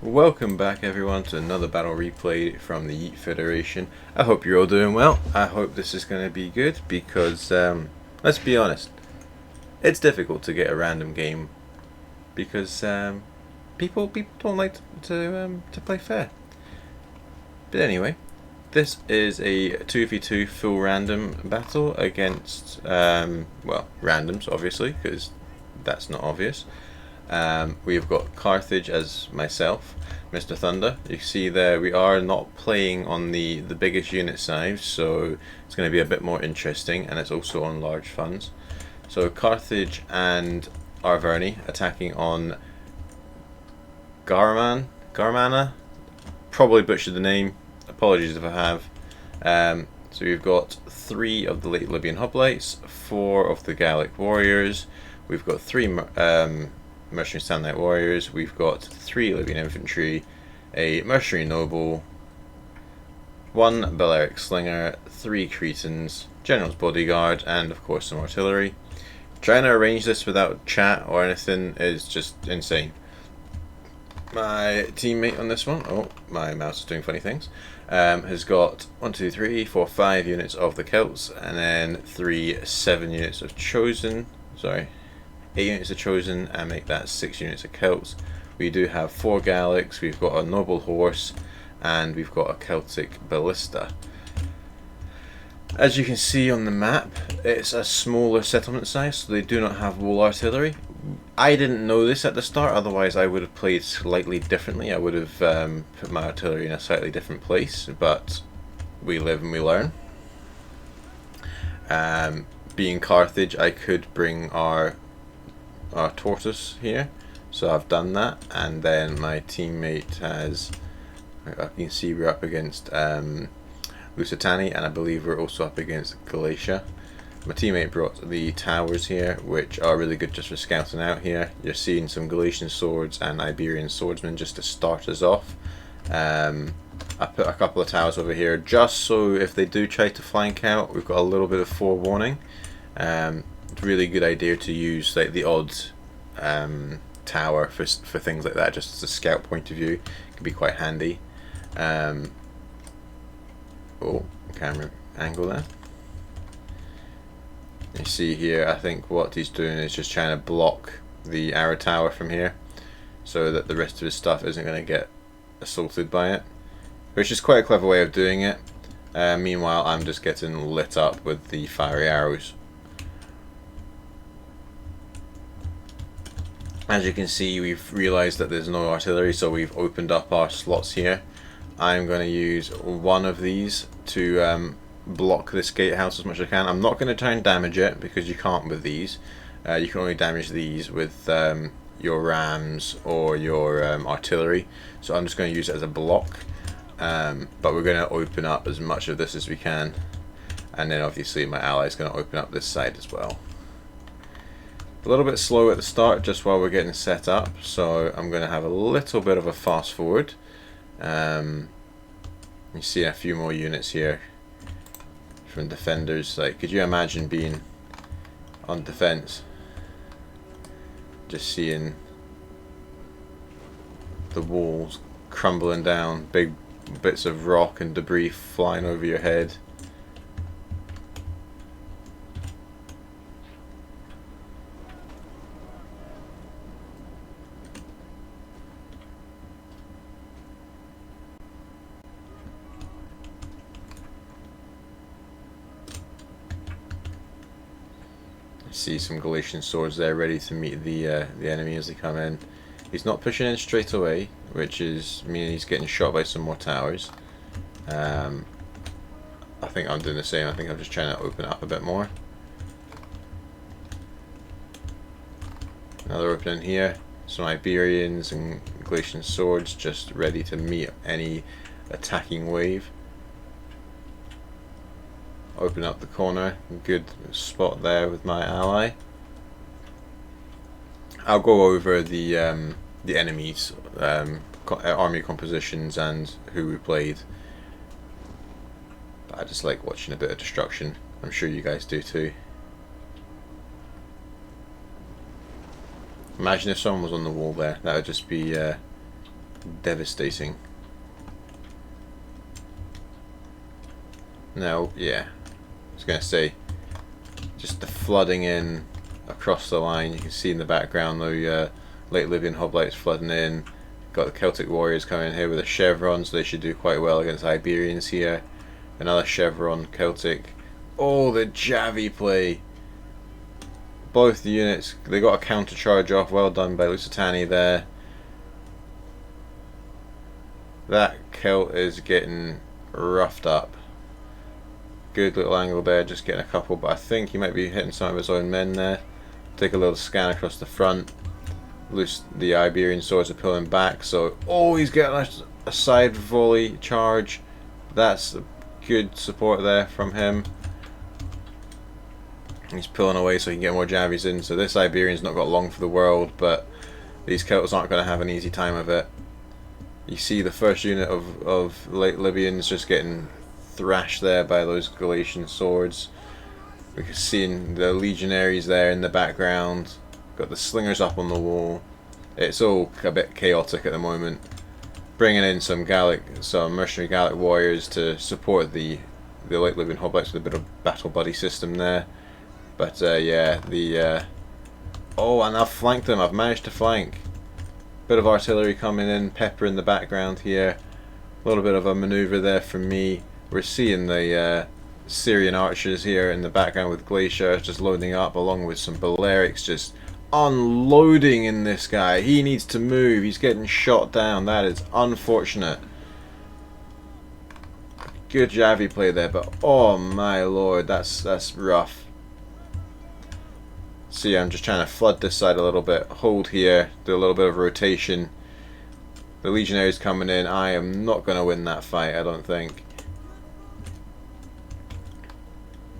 Welcome back everyone to another battle replay from the Yeet Federation. I hope you're all doing well. I hope this is going to be good because, let's be honest, it's difficult to get a random game because people don't like to play fair. But anyway, this is a 2v2 full random battle against, well, randoms obviously, because that's not obvious. We've got Carthage as myself, Mr. Thunder. You can see there we are not playing on the biggest unit size, so it's going to be a bit more interesting, and it's also on large funds. So Carthage and Arverni attacking on Garmana. Probably butchered the name. Apologies if I have. So we've got 3 of the late Libyan hoplites, 4 of the Gallic warriors. We've got 3 mercenary Sandlight warriors. We've got 3 Libyan infantry, a mercenary noble, 1 Balearic slinger, 3 Cretans, general's bodyguard, and of course some artillery. Trying to arrange this without chat or anything is just insane. My teammate on this one, oh, my mouse is doing funny things, has got 1, 2, 3, 4, 5 units of the Celts, and then 7 units of Chosen. Sorry, 8 units of Chosen, and make that 6 units of Celts. We do have 4 Gallics, we've got a noble horse, and we've got a Celtic ballista. As you can see on the map, it's a smaller settlement size, so they do not have wall artillery. I didn't know this at the start, otherwise I would have played slightly differently. I would have put my artillery in a slightly different place, but we live and we learn. Being Carthage, I could bring our tortoise here, so I've done that, and then my teammate has, you can see we're up against Lusitania, and I believe we're also up against Galatia. My teammate brought the towers here, which are really good just for scouting out here. You're seeing some Galatian swords and Iberian swordsmen just to start us off. I put a couple of towers over here just so if they do try to flank out, we've got a little bit of forewarning. It's a really good idea to use like the odd tower for things like that, just as a scout point of view. It can be quite handy. Oh, camera angle there. You see here, I think what he's doing is just trying to block the arrow tower from here so that the rest of his stuff isn't going to get assaulted by it, which is quite a clever way of doing it. Meanwhile, I'm just getting lit up with the fiery arrows. As you can see, we've realized that there's no artillery, so we've opened up our slots here. I'm going to use one of these to block this gatehouse as much as I can. I'm not going to try and damage it because you can't with these. You can only damage these with your rams or your artillery, so I'm just going to use it as a block. But we're going to open up as much of this as we can, and then obviously my ally is going to open up this side as well. A little bit slow at the start just while we're getting set up, so I'm going to have a little bit of a fast forward. You see a few more units here from defenders. Like, could you imagine being on defense, just seeing the walls crumbling down, big bits of rock and debris flying over your head? See some Galatian swords there ready to meet the enemy as they come in. He's not pushing in straight away, which is meaning he's getting shot by some more towers. I think I'm doing the same. I think I'm just trying to open it up a bit more. Another opening here. Some Iberians and Galatian swords just ready to meet any attacking wave. Open up the corner, good spot there with my ally. I'll go over the enemies, army compositions and who we played. But I just like watching a bit of destruction. I'm sure you guys do too. Imagine if someone was on the wall there. That would just be devastating. Now, yeah, I was going to say, just the flooding in across the line. You can see in the background the late Libyan hoplites flooding in. Got the Celtic warriors coming in here with a chevron, so they should do quite well against Iberians here. Another chevron Celtic. Oh, the Javi play! Both the units, they got a counter charge off. Well done by Lusitania there. That Celt is getting roughed up. Good little angle there, just getting a couple, but I think he might be hitting some of his own men there. Take a little scan across the front. The Iberian swords are pulling back, so oh, he's getting a side volley charge. That's a good support there from him. He's pulling away so he can get more Javies in. So this Iberian's not got long for the world, but these Celts aren't going to have an easy time of it. You see the first unit of late Libyans just getting thrashed there by those Galatian swords. We can see the legionaries there in the background. Got the slingers up on the wall. It's all a bit chaotic at the moment. Bringing in some mercenary Gallic warriors to support the late Libyan hoplites with a bit of battle buddy system there. But yeah, oh, and I've flanked them. I've managed to flank. Bit of artillery coming in, pepper in the background here. A little bit of a maneuver there from me. We're seeing the Syrian archers here in the background with Glacier just loading up, along with some Balearics just unloading in this guy. He needs to move. He's getting shot down. That is unfortunate. Good Javi play there, but oh my lord, that's rough. So yeah, I'm just trying to flood this side a little bit, hold here, do a little bit of rotation. The legionaries coming in. I am not going to win that fight, I don't think.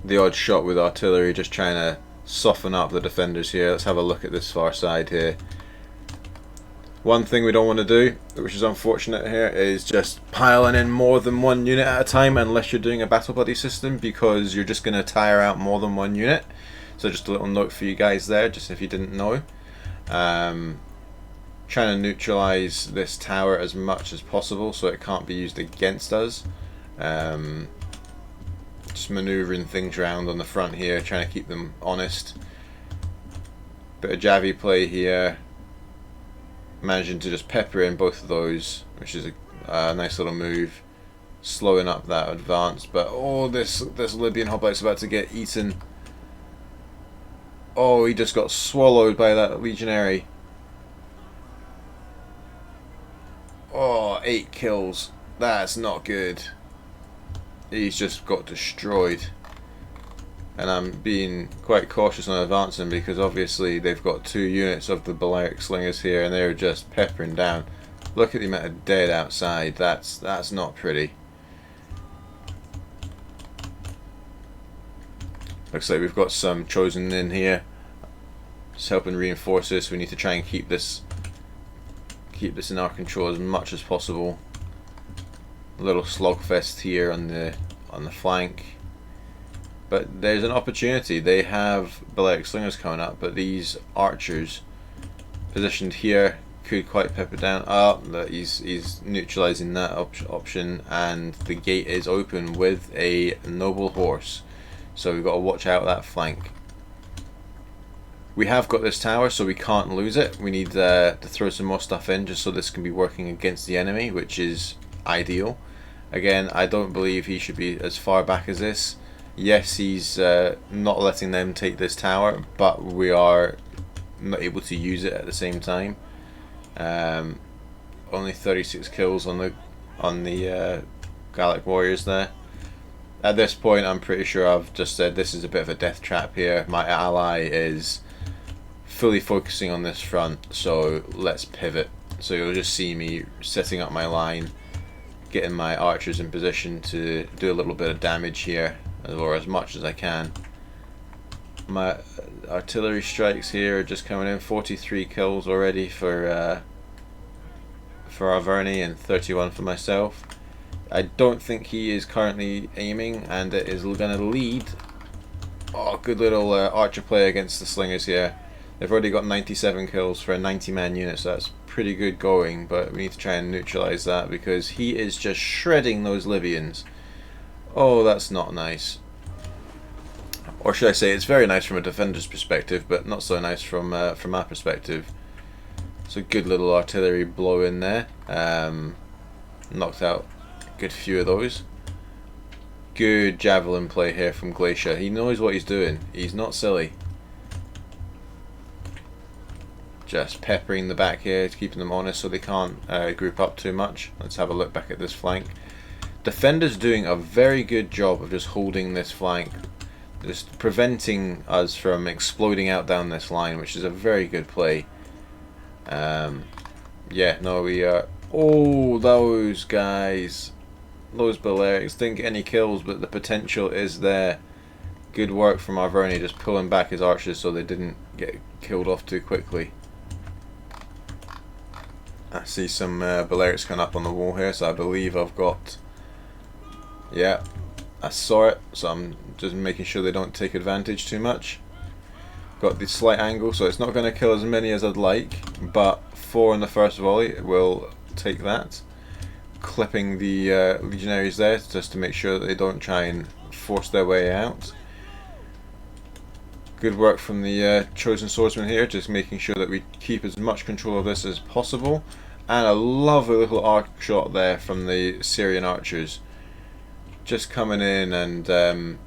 The odd shot with artillery, just trying to soften up the defenders here. Let's have a look at this far side here. One thing we don't want to do, which is unfortunate here, is just piling in more than one unit at a time unless you're doing a battle buddy system, because you're just going to tire out more than one unit. So just a little note for you guys there, just if you didn't know. Trying to neutralize this tower as much as possible so it can't be used against us. Just maneuvering things around on the front here, trying to keep them honest. Bit of Javi play here. Managing to just pepper in both of those, which is a nice little move. Slowing up that advance, but oh, this Libyan hoplite's about to get eaten. Oh, he just got swallowed by that legionary. Oh, 8 kills. That's not good. He's just got destroyed. And I'm being quite cautious on advancing because obviously they've got 2 units of the Balearic slingers here and they're just peppering down. Look at the amount of dead outside. That's not pretty. Looks like we've got some chosen in here. Just helping reinforce this. We need to try and keep this in our control as much as possible. A little slogfest here on the flank. But there's an opportunity. They have Balearic slingers coming up, but these archers positioned here could quite pepper down. He's neutralizing that option, and the gate is open with a noble horse. So we've got to watch out that flank. We have got this tower, so we can't lose it. We need to throw some more stuff in just so this can be working against the enemy, which is ideal. Again, I don't believe he should be as far back as this. Yes, he's not letting them take this tower, but we are not able to use it at the same time. Only 36 kills on the Gallic warriors there. At this point, I'm pretty sure I've just said this is a bit of a death trap here. My ally is fully focusing on this front, so let's pivot. So you'll just see me setting up my line, getting my archers in position to do a little bit of damage here, or as much as I can. My artillery strikes here are just coming in. 43 kills already for Arverni and 31 for myself. I don't think he is currently aiming, and it is going to lead. Oh, good little archer play against the slingers here. They've already got 97 kills for a 90-man unit, so that's pretty good going, but we need to try and neutralize that because he is just shredding those Libyans. Oh, that's not nice. Or should I say, it's very nice from a defender's perspective, but not so nice from my perspective. So good little artillery blow in there. Knocked out a good few of those. Good javelin play here from Galatia. He knows what he's doing. He's not silly. Just peppering the back here, keeping them honest so they can't group up too much. Let's have a look back at this flank. Defenders doing a very good job of just holding this flank, just preventing us from exploding out down this line, which is a very good play. Yeah, no, we are. Oh, those guys, those Balearics didn't get any kills, but the potential is there. Good work from Arverni, just pulling back his archers so they didn't get killed off too quickly. I see some Balearics coming up on the wall here, so I believe I've got. Yeah, I saw it, so I'm just making sure they don't take advantage too much. Got the slight angle, so it's not going to kill as many as I'd like, but 4 in the first volley will take that. Clipping the legionaries there just to make sure that they don't try and force their way out. Good work from the chosen swordsman here, just making sure that we keep as much control of this as possible. And a lovely little arc shot there from the Syrian archers. Just coming in and,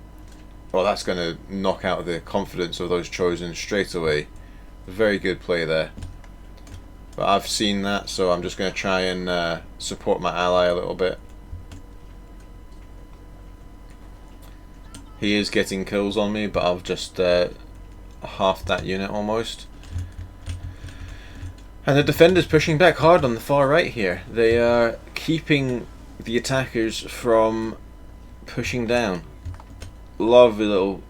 well, that's going to knock out the confidence of those chosen straight away. Very good play there. But I've seen that, so I'm just going to try and support my ally a little bit. He is getting kills on me, but I've just half that unit almost. And the defenders pushing back hard on the far right here. They are keeping the attackers from pushing down. Lovely little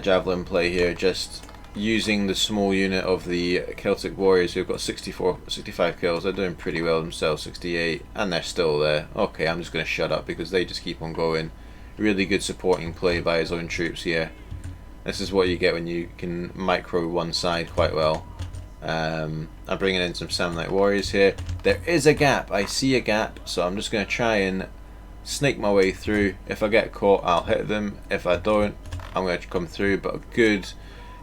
javelin play here, just using the small unit of the Celtic warriors who've got 65 kills. They're doing pretty well themselves, 68, and they're still there. Okay, I'm just going to shut up because they just keep on going. Really good supporting play by his own troops here. This is what you get when you can micro one side quite well. I'm bringing in some Samnite warriors here. There is a gap. I see a gap, so I'm just going to try and snake my way through. If I get caught, I'll hit them. If I don't, I'm going to come through. But a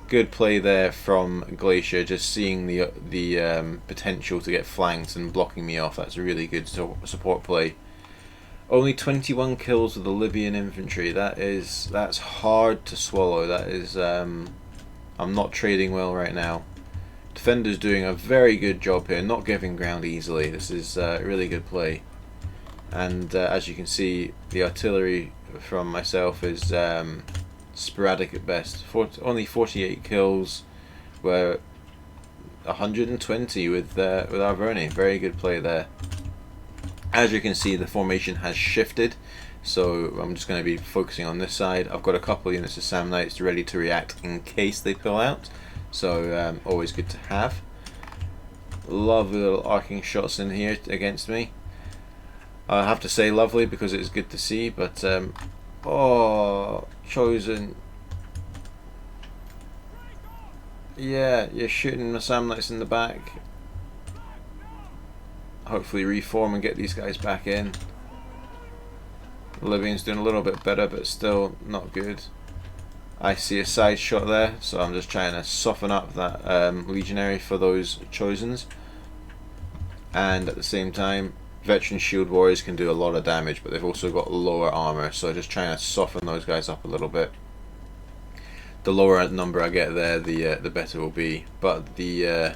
good play there from Galatia, just seeing the potential to get flanked and blocking me off. That's a really good support play. Only 21 kills with the Libyan infantry. That's hard to swallow. That is, I'm not trading well right now. Defenders doing a very good job here, not giving ground easily. This is a really good play. And as you can see, the artillery from myself is sporadic at best. Only 48 kills, where 120 with Arverni. Very good play there. As you can see, the formation has shifted, so I'm just going to be focusing on this side. I've got a couple units of Samnites ready to react in case they pull out, so always good to have. Lovely little arcing shots in here against me. I have to say lovely because it's good to see, but oh, chosen. Yeah, you're shooting the Samnites in the back. Hopefully reform and get these guys back in. The Libyans doing a little bit better, but still not good. I see a side shot there, so I'm just trying to soften up that legionary for those chosens. And at the same time, veteran shield warriors can do a lot of damage, but they've also got lower armor, so just trying to soften those guys up a little bit. The lower number I get there, the better it will be. But the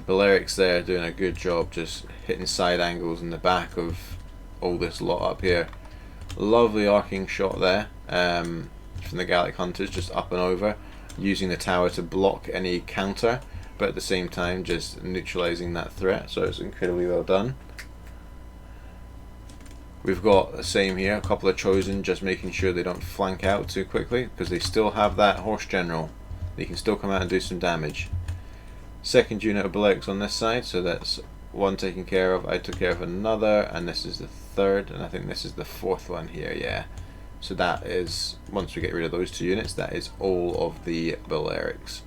Balearics there doing a good job, just hitting side angles in the back of all this lot up here. Lovely arcing shot there from the Gallic hunters, just up and over, using the tower to block any counter, but at the same time just neutralizing that threat, so it's incredibly well done. We've got the same here, a couple of chosen, just making sure they don't flank out too quickly, because they still have that horse general. They can still come out and do some damage. Second unit of Balearics on this side, so that's one taken care of. I took care of another, and this is the third, and I think this is the fourth one here, yeah. So that is, once we get rid of those two units, that is all of the Balearics.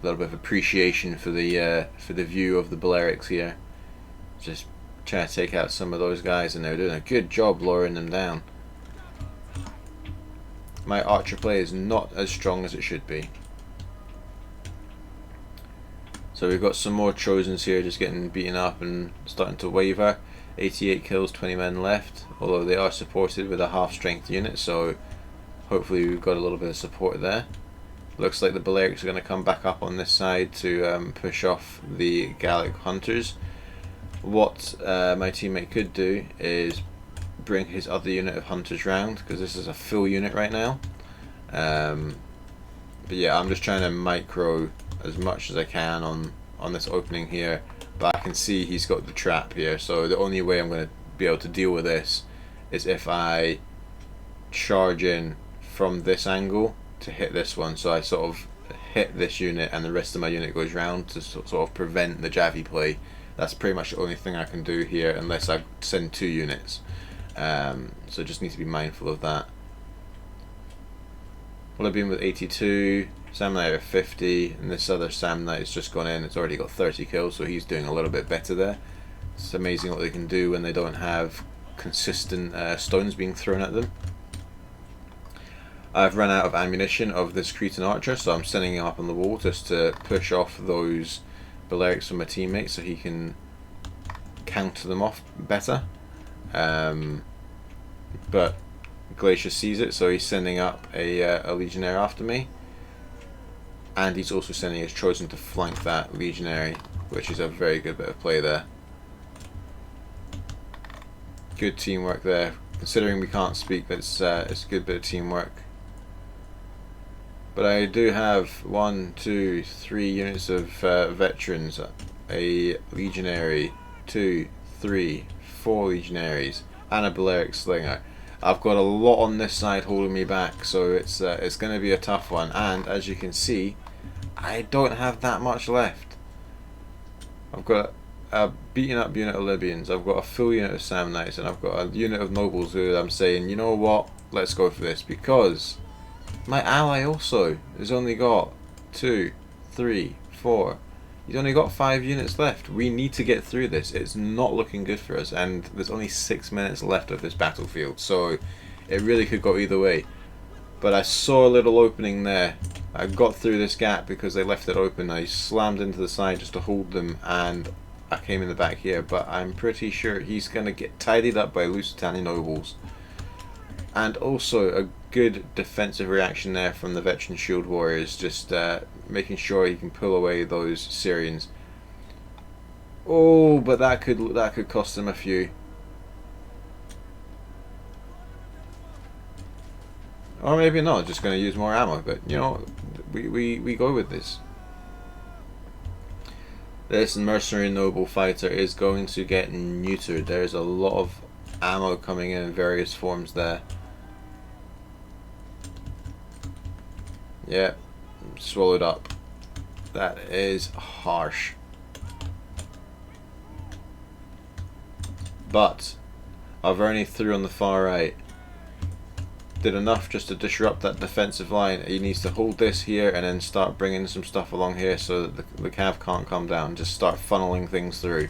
little bit of appreciation for the view of the Balearics here. Just trying to take out some of those guys, and they're doing a good job lowering them down. My archer play is not as strong as it should be. So we've got some more Trojans here just getting beaten up and starting to waver. 88 kills, 20 men left, although they are supported with a half-strength unit, so hopefully we've got a little bit of support there. Looks like the Balearics are going to come back up on this side to push off the Gallic hunters. What my teammate could do is bring his other unit of hunters round, because this is a full unit right now. But yeah, I'm just trying to micro as much as I can on this opening here, but I can see he's got the trap here, so the only way I'm going to be able to deal with this is if I charge in from this angle to hit this one. So I sort of hit this unit and the rest of my unit goes round to sort of prevent the Javi play. That's pretty much the only thing I can do here, unless I send 2 units. So just need to be mindful of that. Libyan with 82, Samnite with 50, and this other Samnite has just gone in. It's already got 30 kills, so he's doing a little bit better there. It's amazing what they can do when they don't have consistent stones being thrown at them. I've run out of ammunition of this Cretan archer, so I'm sending him up on the wall just to push off those Balearics from my teammate so he can counter them off better. But Galatia sees it, so he's sending up a legionnaire after me, and he's also sending his Trojan to flank that legionary, which is a very good bit of play there. Good teamwork there, considering we can't speak. It's a good bit of teamwork. But I do have 1, 2, 3 units of veterans, a legionary, 2, 3, 4 legionaries, and a Balearic slinger. I've got a lot on this side holding me back, so it's going to be a tough one. And as you can see, I don't have that much left. I've got a beaten up unit of Libyans, I've got a full unit of Samnites, and I've got a unit of nobles who I'm saying, you know what, let's go for this, because my ally also has only got 2, 3, 4. He's only got 5 units left. We need to get through this. It's not looking good for us, and there's only 6 minutes left of this battlefield, so it really could go either way. But I saw a little opening there. I got through this gap because they left it open. I slammed into the side just to hold them, and I came in the back here. But I'm pretty sure he's going to get tidied up by Lusitania nobles. And also a good defensive reaction there from the veteran shield warriors, just making sure he can pull away those Syrians. Oh, but that could cost them a few. Or maybe not, just going to use more ammo, but you know, we go with this. This mercenary noble fighter is going to get neutered. There's a lot of ammo coming in various forms there. Yeah, swallowed up. That is harsh. But Arverni through on the far right did enough just to disrupt that defensive line. He needs to hold this here and then start bringing some stuff along here so that the cav can't come down. Just start funneling things through.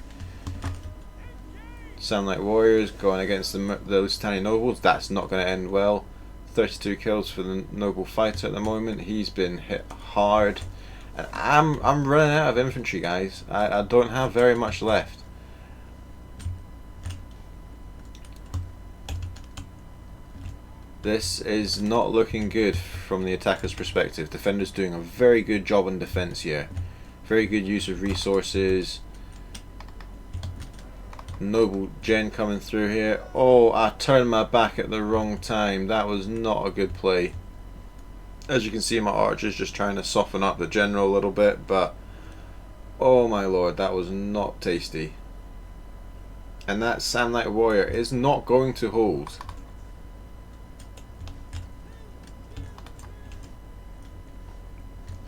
Sound like warriors going against the Lusitania nobles. That's not going to end well. 32 kills for the noble fighter at the moment. He's been hit hard, and I'm running out of infantry, guys. I don't have very much left. This is not looking good from the attacker's perspective. Defenders doing a very good job on defense here. Very good use of resources. Noble gen coming through here. Oh, I turned my back at the wrong time. That was not a good play. As you can see, my archer's just trying to soften up the general a little bit, but oh my lord, that was not tasty. And that Samnite warrior is not going to hold.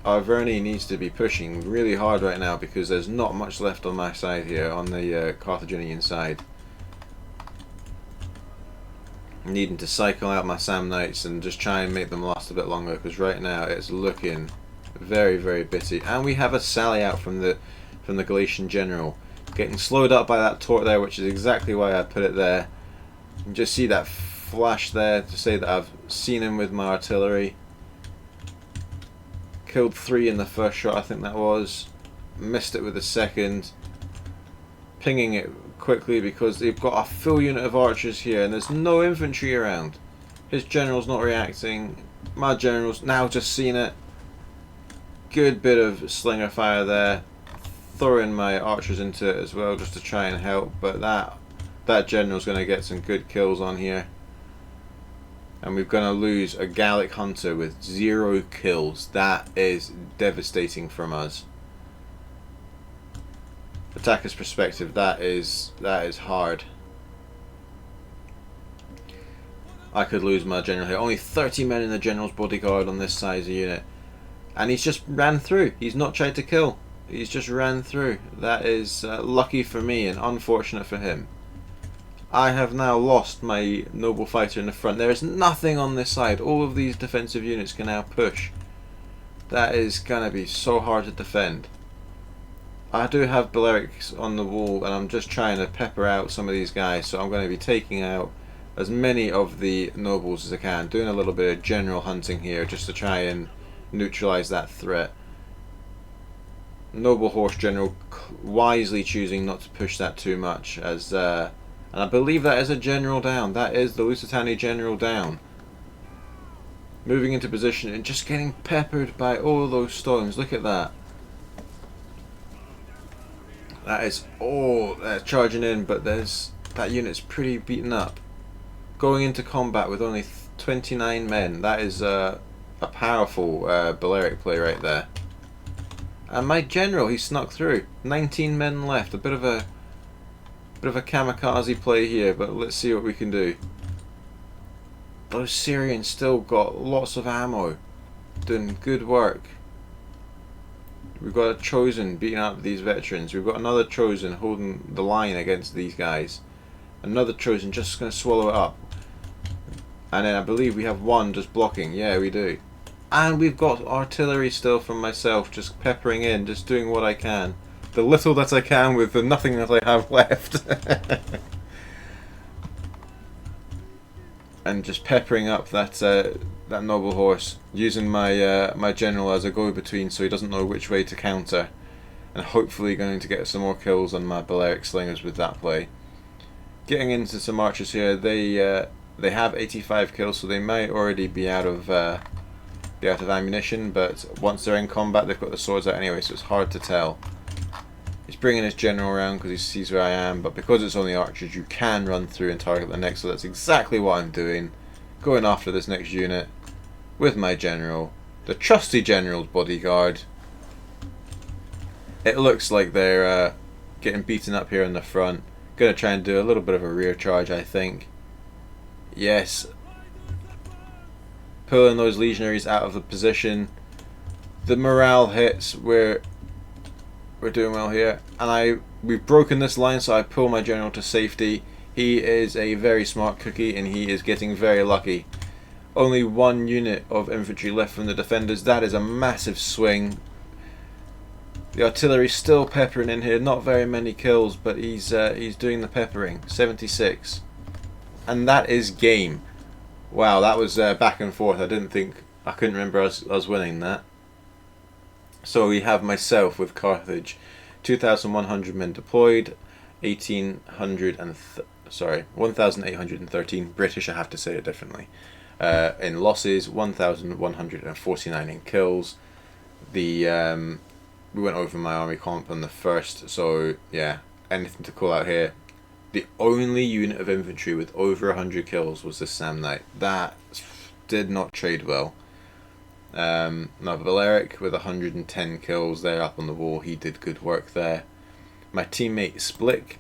Arverni needs to be pushing really hard right now because there's not much left on my side here, on the Carthaginian side. I'm needing to cycle out my Samnites and just try and make them last a bit longer, because right now it's looking Very, very bitty. And we have a sally out from the Galatian general. Getting slowed up by that torque there, which is exactly why I put it there. You can just see that flash there to say that I've seen him with my artillery. Killed 3 in the first shot, I think that was. Missed it with the second. Pinging it quickly because they've got a full unit of archers here and there's no infantry around. His general's not reacting. My general's now just seen it. Good bit of slinger fire there. Throwing my archers into it as well just to try and help, but that general's going to get some good kills on here. And we're going to lose a Gallic hunter with 0 kills. That is devastating from us. Attacker's perspective, that is hard. I could lose my general here. Only 30 men in the general's bodyguard on this size of unit. And he's just ran through. He's not tried to kill. He's just ran through. That is lucky for me and unfortunate for him. I have now lost my noble fighter in the front. There is nothing on this side. All of these defensive units can now push. That is going to be so hard to defend. I do have Balearics on the wall and I'm just trying to pepper out some of these guys, so I'm going to be taking out as many of the nobles as I can, doing a little bit of general hunting here just to try and neutralize that threat. Noble horse general wisely choosing not to push that too much, as and I believe that is a general down. That is the Lusitania general down. Moving into position and just getting peppered by all those stones. Look at that. That is all charging in, but that unit's pretty beaten up. Going into combat with only 29 men. That is a powerful Balearic play right there. And my general, he snuck through. 19 men left. A bit of a kamikaze play here, but let's see what we can do. Those Syrians still got lots of ammo, doing good work. We've got a chosen beating up these veterans. We've got another chosen holding the line against these guys. Another chosen just going to swallow it up. And then I believe we have one just blocking. Yeah, we do. And we've got artillery still from myself, just peppering in, just doing what I can. The little that I can with the nothing that I have left. And just peppering up that noble horse, using my my general as a go-between so he doesn't know which way to counter, and hopefully going to get some more kills on my Balearic slingers with that play. Getting into some archers here, they have 85 kills, so they might already be out of ammunition, but once they're in combat they've got the swords out anyway, so it's hard to tell. He's bringing his general around because he sees where I am, but because it's only archers you can run through and target the next, so that's exactly what I'm doing. Going after this next unit with my general, the trusty general's bodyguard. It looks like they're getting beaten up here in the front. Gonna try and do a little bit of a rear charge, I think. Yes. Pulling those legionaries out of the position. The morale hits. We're doing well here, and we've broken this line, so I pull my general to safety. He is a very smart cookie and he is getting very lucky. Only one unit of infantry left from the defenders. That is a massive swing. The artillery still peppering in here. Not very many kills, but he's doing the peppering. 76, and that is game. Wow, that was back and forth. I couldn't remember us winning that. So we have myself with Carthage, 2,100 men deployed, 1,813 British. I have to say it differently. In losses, 1,149 in kills. We went over my army comp on the first, so yeah, anything to call out here. The only unit of infantry with over 100 kills was the Sam Knight. That did not trade well. Now Balearic with 110 kills there up on the wall, he did good work there. My teammate Splik,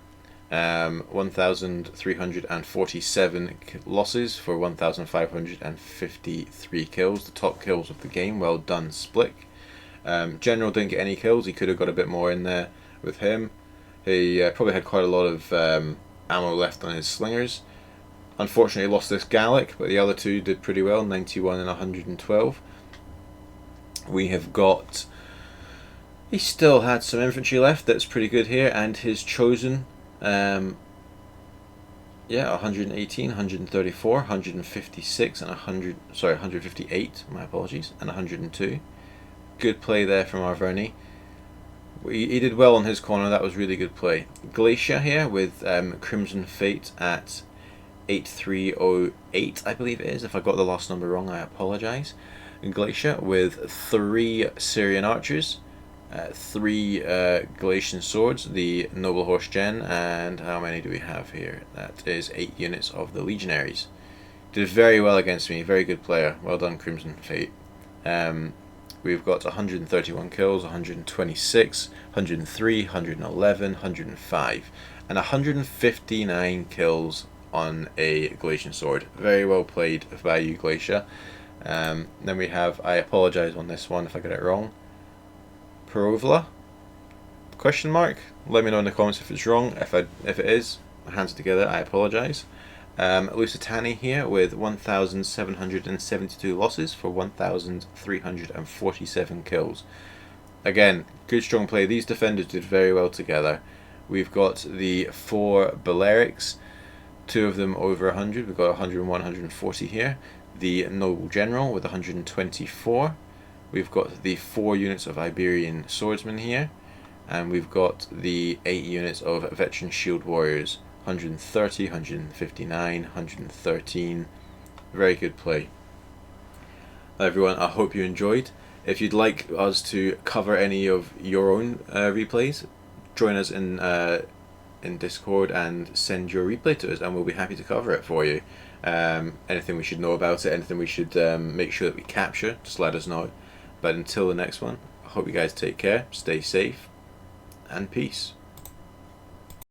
1,347 losses for 1,553 kills, the top kills of the game. Well done, Splik. General didn't get any kills, he could have got a bit more in there with him. He probably had quite a lot of ammo left on his slingers. Unfortunately lost this Gallic, but the other two did pretty well, 91 and 112. We have got, he still had some infantry left, that's pretty good here, and his chosen, yeah, 118, 134, 156, and 158, my apologies, and 102. Good play there from Arverni. He did well on his corner, that was really good play. Galatia here with Crimson Fate at 8308, I believe it is. If I got the last number wrong, I apologise. Galatia with 3 Syrian archers, 3 Galatian swords, the Noble Horse Gen, and how many do we have here? That is 8 units of the Legionaries. Did very well against me, very good player. Well done, Crimson Fate. We've got 131 kills, 126, 103, 111, 105, and 159 kills on a Galatian sword. Very well played by you, Galatia. Then we have, I apologise on this one if I get it wrong, Perovla? Question mark? Let me know in the comments if it's wrong. If it is, hands together, I apologise. Lusitania here with 1,772 losses for 1,347 kills. Again, good strong play. These defenders did very well together. We've got the 4 Balearics, 2 of them over 100. We've got 101, 140 here. The Noble General with 124. We've got the 4 units of Iberian Swordsmen here. And we've got the 8 units of Veteran Shield Warriors. 130, 159, 113. Very good play. Everyone, I hope you enjoyed. If you'd like us to cover any of your own replays, join us in Discord and send your replay to us, and we'll be happy to cover it for you. Anything we should know about it, anything we should make sure that we capture, just let us know. But until the next one, I hope you guys take care, stay safe, and peace.